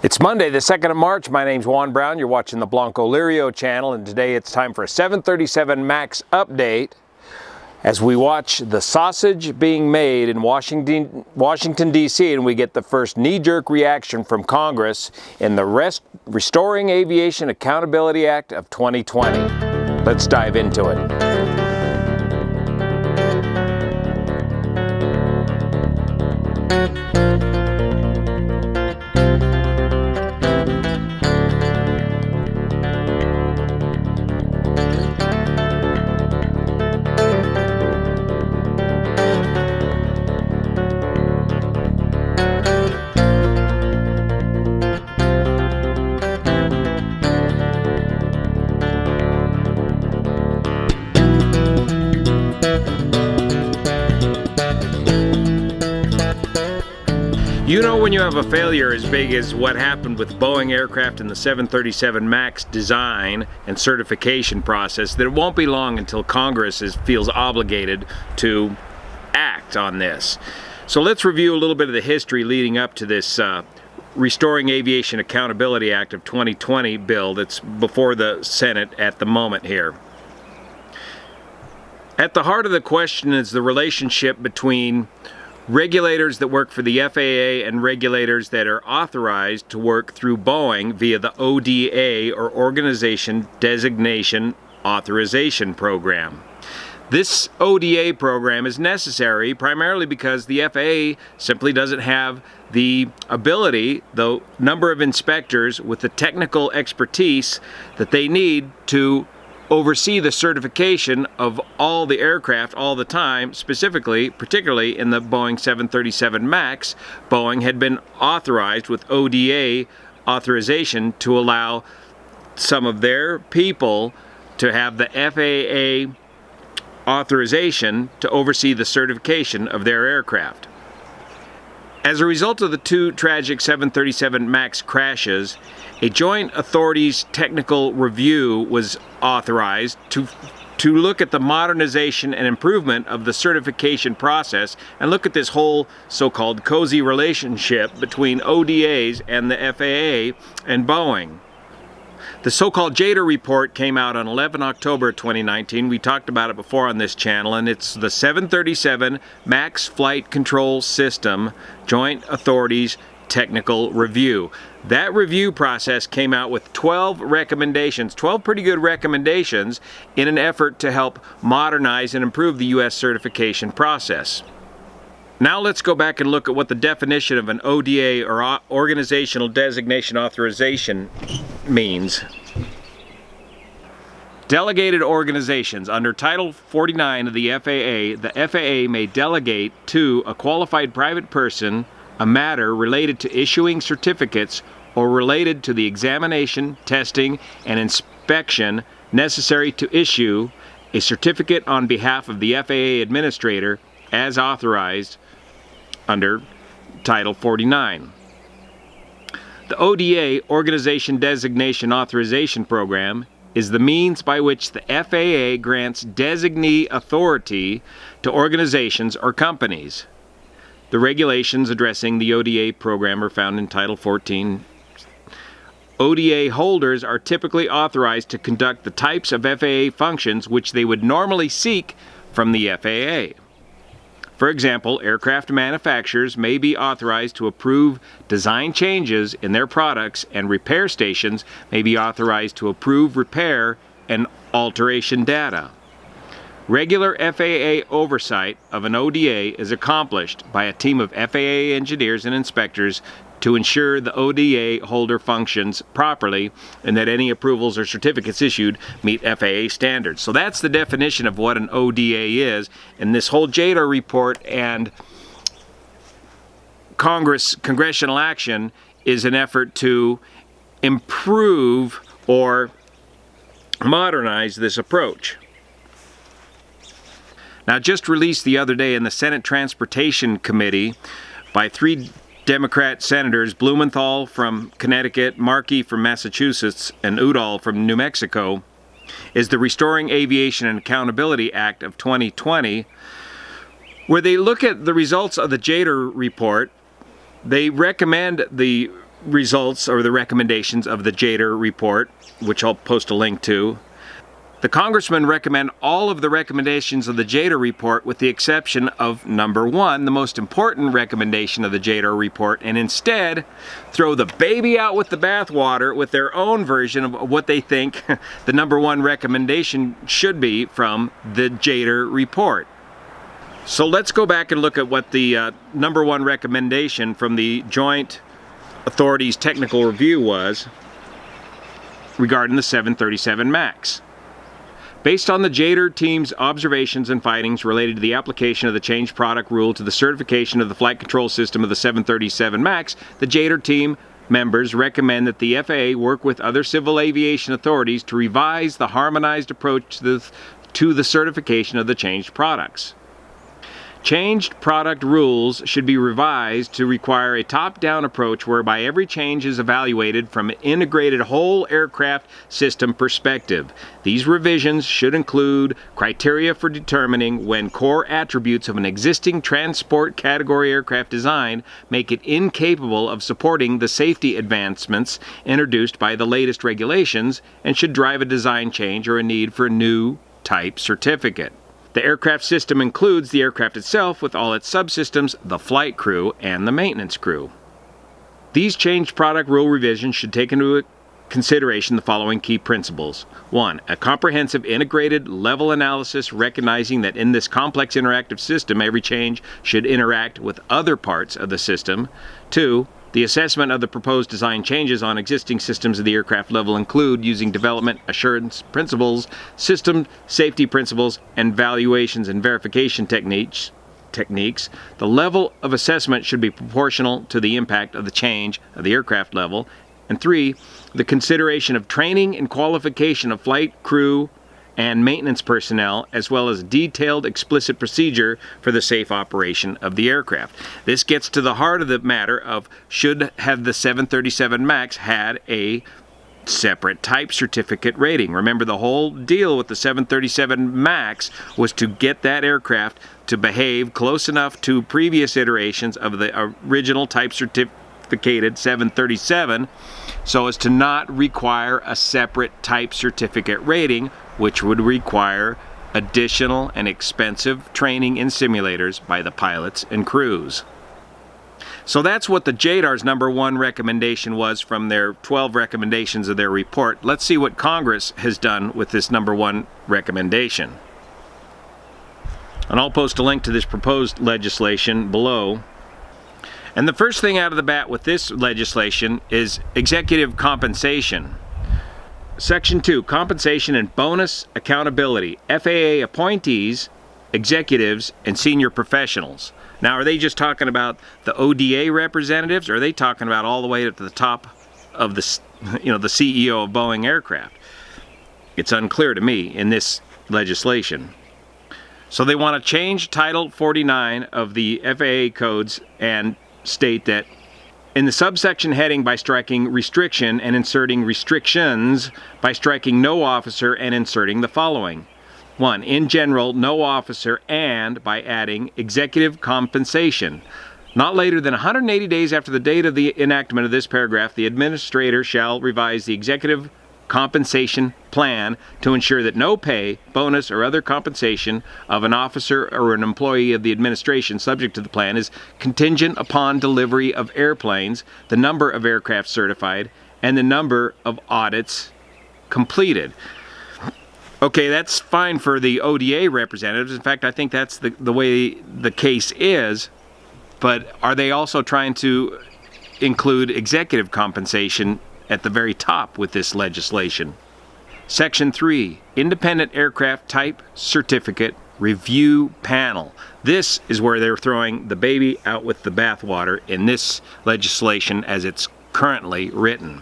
It's Monday, the 2nd of March. My name's Juan Brown. You're watching the Blanco Lirio channel, and today it's time for a 737 MAX update as we watch the sausage being made in Washington, D.C., and we get the first knee-jerk reaction from Congress in the Restoring Aviation Accountability Act of 2020. Let's dive into it. You know, when you have a failure as big as what happened with Boeing aircraft in the 737 MAX design and certification process, that it won't be long until Congress feels obligated to act on this. So let's review a little bit of the history leading up to this Restoring Aviation Accountability Act of 2020 bill that's before the Senate at the moment here. At the heart of the question is the relationship between regulators that work for the FAA and regulators that are authorized to work through Boeing via the ODA, or Organization Designation Authorization Program. This ODA program is necessary primarily because the FAA simply doesn't have the ability, the number of inspectors with the technical expertise that they need to oversee the certification of all the aircraft all the time. Specifically, particularly in the Boeing 737 MAX, Boeing had been authorized with ODA authorization to allow some of their people to have the FAA authorization to oversee the certification of their aircraft. As a result of the two tragic 737 MAX crashes, a joint authorities technical review was authorized to look at the modernization and improvement of the certification process and look at this whole so-called cozy relationship between ODAs and the FAA and Boeing. The so-called JATR report came out on 11 October 2019. We talked about it before on this channel, and it's the 737 MAX Flight Control System Joint Authorities Technical Review. That review process came out with 12 recommendations, 12 pretty good recommendations in an effort to help modernize and improve the U.S. certification process. Now let's go back and look at what the definition of an ODA, or Organizational Designation Authorization, means. Delegated organizations. Under Title 49 of the FAA may delegate to a qualified private person a matter related to issuing certificates or related to the examination, testing, and inspection necessary to issue a certificate on behalf of the FAA administrator as authorized under Title 49. The ODA, Organization Designation Authorization Program, is the means by which the FAA grants designee authority to organizations or companies. The regulations addressing the ODA program are found in Title 14. ODA holders are typically authorized to conduct the types of FAA functions which they would normally seek from the FAA. For example, aircraft manufacturers may be authorized to approve design changes in their products, and repair stations may be authorized to approve repair and alteration data. Regular FAA oversight of an ODA is accomplished by a team of FAA engineers and inspectors to ensure the ODA holder functions properly and that any approvals or certificates issued meet FAA standards. So that's the definition of what an ODA is, and this whole JATR report and congressional action is an effort to improve or modernize this approach. Now, just released the other day in the Senate Transportation Committee by 3 Democrat senators, Blumenthal from Connecticut, Markey from Massachusetts, and Udall from New Mexico, is the Restoring Aviation and Accountability Act of 2020, where they look at the results of the JATR report. They recommend the results or the recommendations of the JATR report, which I'll post a link to. The congressmen recommend all of the recommendations of the JATR report with the exception of number 1, the most important recommendation of the JATR report, and instead throw the baby out with the bathwater with their own version of what they think the number 1 recommendation should be from the JATR report. So let's go back and look at what the number 1 recommendation from the Joint Authorities Technical Review was regarding the 737 MAX. Based on the JATR team's observations and findings related to the application of the changed product rule to the certification of the flight control system of the 737 MAX, the JATR team members recommend that the FAA work with other civil aviation authorities to revise the harmonized approach to the certification of the changed products. Changed product rules should be revised to require a top-down approach whereby every change is evaluated from an integrated whole aircraft system perspective. These revisions should include criteria for determining when core attributes of an existing transport category aircraft design make it incapable of supporting the safety advancements introduced by the latest regulations and should drive a design change or a need for a new type certificate. The aircraft system includes the aircraft itself with all its subsystems, the flight crew, and the maintenance crew. These changed product rule revisions should take into consideration the following key principles. 1. A comprehensive integrated level analysis recognizing that in this complex interactive system every change should interact with other parts of the system. 2. The assessment of the proposed design changes on existing systems of the aircraft level include using development assurance principles, system safety principles, and valuations and verification techniques. The level of assessment should be proportional to the impact of the change of the aircraft level. And 3, the consideration of training and qualification of flight crew and maintenance personnel, as well as detailed explicit procedure for the safe operation of the aircraft. This gets to the heart of the matter of should have the 737 MAX had a separate type certificate rating. Remember, the whole deal with the 737 MAX was to get that aircraft to behave close enough to previous iterations of the original type certificated 737 so as to not require a separate type certificate rating, which would require additional and expensive training in simulators by the pilots and crews. So that's what the JATR's number 1 recommendation was from their 12 recommendations of their report. Let's see what Congress has done with this number 1 recommendation. And I'll post a link to this proposed legislation below. And the first thing out of the bat with this legislation is executive compensation. Section 2, compensation and bonus accountability. FAA appointees, executives, and senior professionals. Now, are they just talking about the ODA representatives, or are they talking about all the way to the top of the CEO of Boeing Aircraft? It's unclear to me in this legislation. So they want to change Title 49 of the FAA codes and state that in the subsection heading by striking restriction and inserting restrictions, by striking no officer and inserting the following. 1. In general, no officer, and by adding executive compensation. Not later than 180 days after the date of the enactment of this paragraph, the administrator shall revise the executive compensation plan to ensure that no pay, bonus, or other compensation of an officer or an employee of the administration subject to the plan is contingent upon delivery of airplanes, the number of aircraft certified, and the number of audits completed. Okay, that's fine for the ODA representatives. In fact, I think that's the way the case is. But are they also trying to include executive compensation at the very top with this legislation? Section 3, Independent Aircraft Type Certificate Review Panel. This is where they're throwing the baby out with the bathwater in this legislation as it's currently written.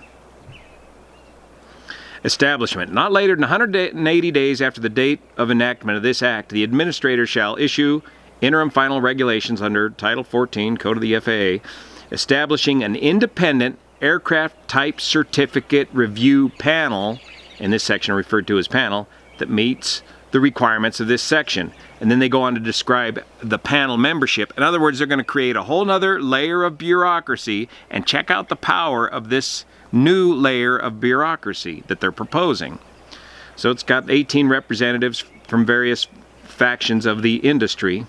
Establishment. Not later than 180 days after the date of enactment of this act, the administrator shall issue interim final regulations under Title 14, Code of the FAA, establishing an independent aircraft type certificate review panel, in this section referred to as panel, that meets the the requirements of this section. And then they go on to describe the panel membership. In other words, they're going to create a whole nother layer of bureaucracy, and check out the power of this new layer of bureaucracy that they're proposing. So it's got 18 representatives from various factions of the industry.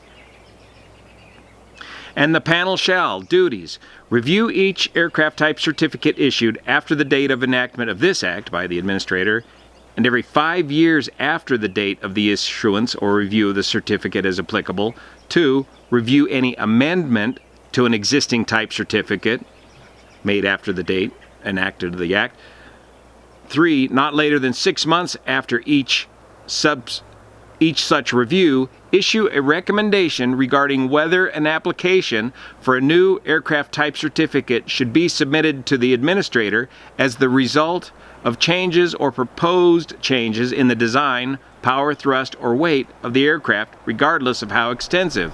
And the panel shall, duties, review each aircraft type certificate issued after the date of enactment of this act by the administrator, and every 5 years after the date of the issuance or review of the certificate as applicable. 2, review any amendment to an existing type certificate made after the date enacted of the act. 3, not later than 6 months after each such review, issue a recommendation regarding whether an application for a new aircraft type certificate should be submitted to the administrator as the result of changes or proposed changes in the design, power, thrust, or weight of the aircraft, regardless of how extensive.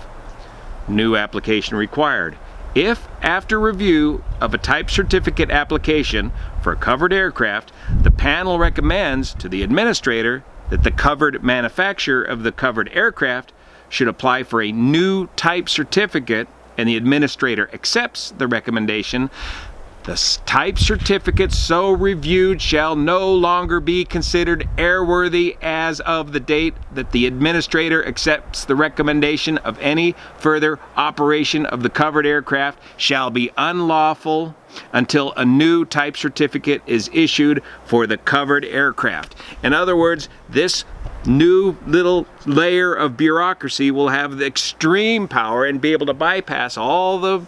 New application required. If, after review of a type certificate application for a covered aircraft, the panel recommends to the administrator that the covered manufacturer of the covered aircraft should apply for a new type certificate, and the administrator accepts the recommendation, the type certificate so reviewed shall no longer be considered airworthy as of the date that the administrator accepts the recommendation. Of any further operation of the covered aircraft shall be unlawful until a new type certificate is issued for the covered aircraft. In other words, this new little layer of bureaucracy will have the extreme power and be able to bypass all the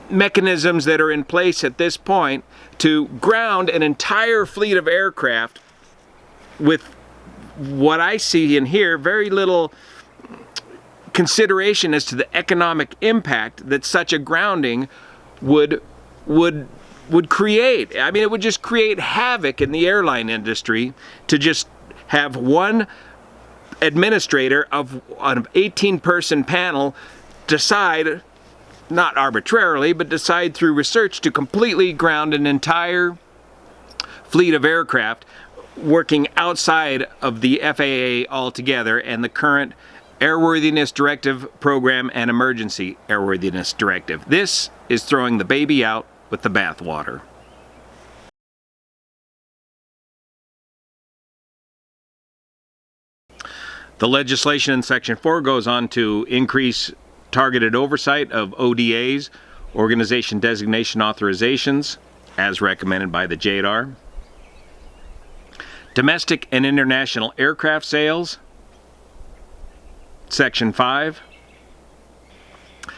mechanisms that are in place at this point to ground an entire fleet of aircraft with what I see in here, very little consideration as to the economic impact that such a grounding would create. I mean, it would just create havoc in the airline industry to just have one administrator of an 18-person panel decide, not arbitrarily, but decide through research to completely ground an entire fleet of aircraft working outside of the FAA altogether and the current Airworthiness Directive Program and Emergency Airworthiness Directive. This is throwing the baby out with the bathwater. The legislation in Section 4 goes on to increase targeted oversight of ODAs, Organization Designation Authorizations, as recommended by the JATR. Domestic and international aircraft sales, Section 5.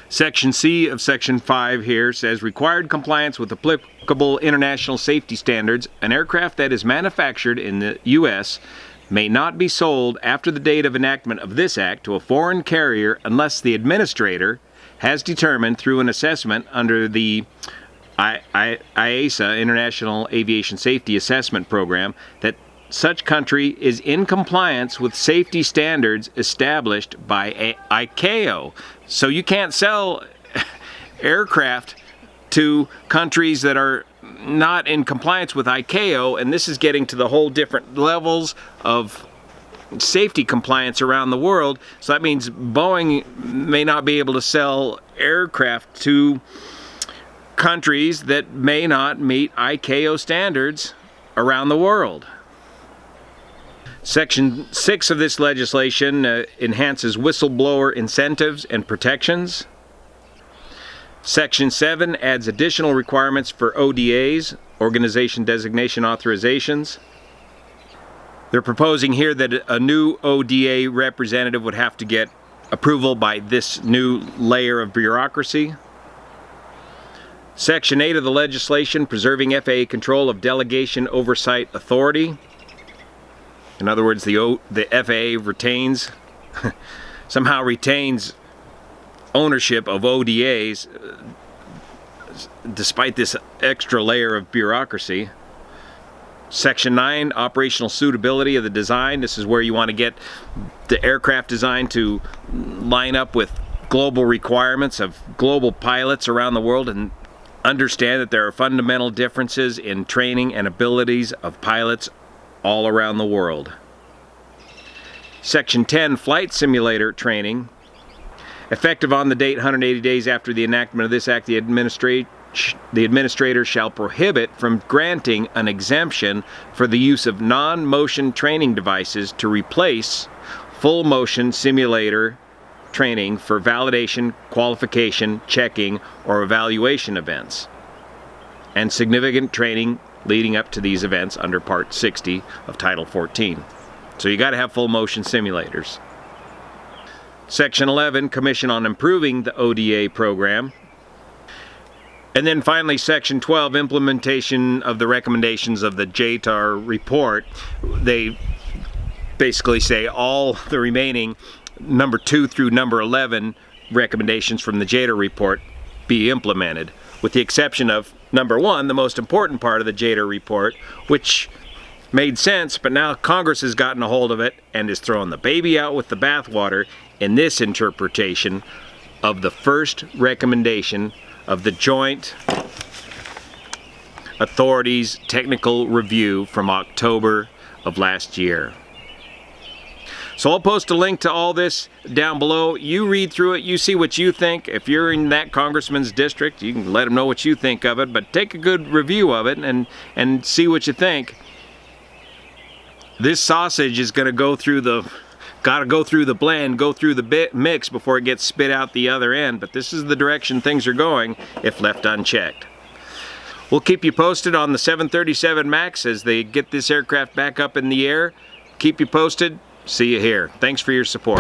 Section C of Section 5 here says, required compliance with applicable international safety standards. An aircraft that is manufactured in the U.S. may not be sold after the date of enactment of this act to a foreign carrier unless the administrator has determined through an assessment under the IASA, International Aviation Safety Assessment Program, that such country is in compliance with safety standards established by ICAO. So you can't sell aircraft to countries that are not in compliance with ICAO, and this is getting to the whole different levels of safety compliance around the world. So that means Boeing may not be able to sell aircraft to countries that may not meet ICAO standards around the world. Section 6 of this legislation enhances whistleblower incentives and protections. Section 7 adds additional requirements for ODAs, Organization Designation Authorizations. They're proposing here that a new ODA representative would have to get approval by this new layer of bureaucracy. Section 8 of the legislation, preserving FAA control of delegation oversight authority. In other words, the FAA retains, somehow retains ownership of ODAs despite this extra layer of bureaucracy. Section 9, operational suitability of the design. This is where you want to get the aircraft design to line up with global requirements of global pilots around the world, and understand that there are fundamental differences in training and abilities of pilots all around the world. Section 10, flight simulator training. Effective on the date 180 days after the enactment of this act, the administrator shall prohibit from granting an exemption for the use of non-motion training devices to replace full motion simulator training for validation, qualification, checking, or evaluation events, and significant training leading up to these events under Part 60 of Title 14. So you got to have full motion simulators. Section 11, Commission on Improving the ODA program. And then finally, Section 12, implementation of the recommendations of the JATR report. They basically say all the remaining number 2 through number 11 recommendations from the JATR report be implemented, with the exception of number 1, the most important part of the JATR report, which made sense, but now Congress has gotten a hold of it and is throwing the baby out with the bathwater in this interpretation of the first recommendation of the Joint Authorities Technical Review from October of last year. So I'll post a link to all this down below. You read through it, you see what you think. If you're in that congressman's district, you can let them know what you think of it, but take a good review of it and see what you think. This sausage is going to go through the blend, go through the mix before it gets spit out the other end, but this is the direction things are going if left unchecked. We'll keep you posted on the 737 MAX as they get this aircraft back up in the air. Keep you posted. See you here. Thanks for your support.